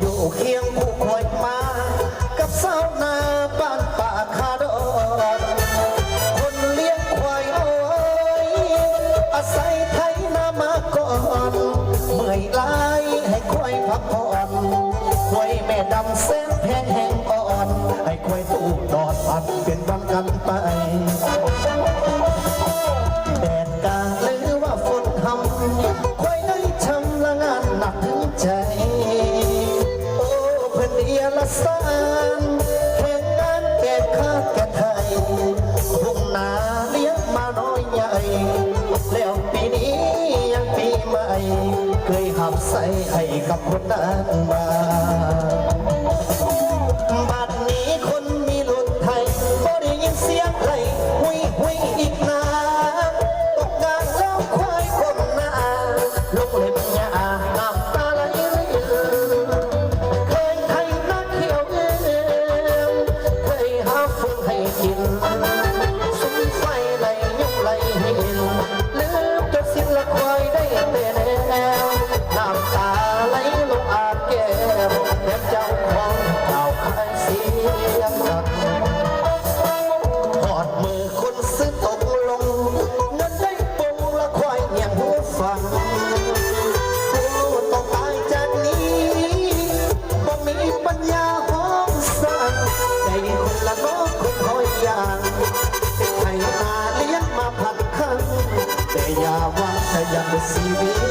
อยู่เคียงผู้คอยมากับสาวนาบ้านป่าคาดอนคนเลี้ยงควายอ้อยอาศัยไถนามาก่อนเมื่อยลายให้ควายพักผ่อนควายแม่ดำเส้นแพงแห้งอ่อนให้ควายตู้ดอดปัดเป็นวันกันไปแดดกลางหรือว่าฝนทำควายได้ทำละงานหนักถึงใจโอ้เพื่อนเดียละสานแข่งงานแก่ข้าแก่ไทยทุ่งนาเลี้ยงมาน้อยใหญ่แล้วปีนี้ยังปีใหม่เคยหับใส่ให้กับคนนั้นมาบัดนี้คนมีรถไทยบ่ได้ยินเสียงไหลหุยหุยอีกนาตกงานแล้วควายคนหน้าลูกเล็บยาน้ำตาไหลเคยไทยนักเขียวเคยหาฟืนให้กินสุมไฟไหลยุ่งไหลหินลืมจนสิ้นละควายได้แต่แนวน้ำตาไหลลงอาแก้มแม่เจ้าของเจ้าขายเสียงสัตว์หอดมือคนซื้อตกลงเงินได้ปงละควายเงียงหูฟังผู้ต้องตายจากนี้บ่มีปัญญาห้องสั่งใจคนละน้องคนคอยอย่างไถนาเลี้ยงมาพันครั้งแต่อย่าว่าแต่ยังชีวิต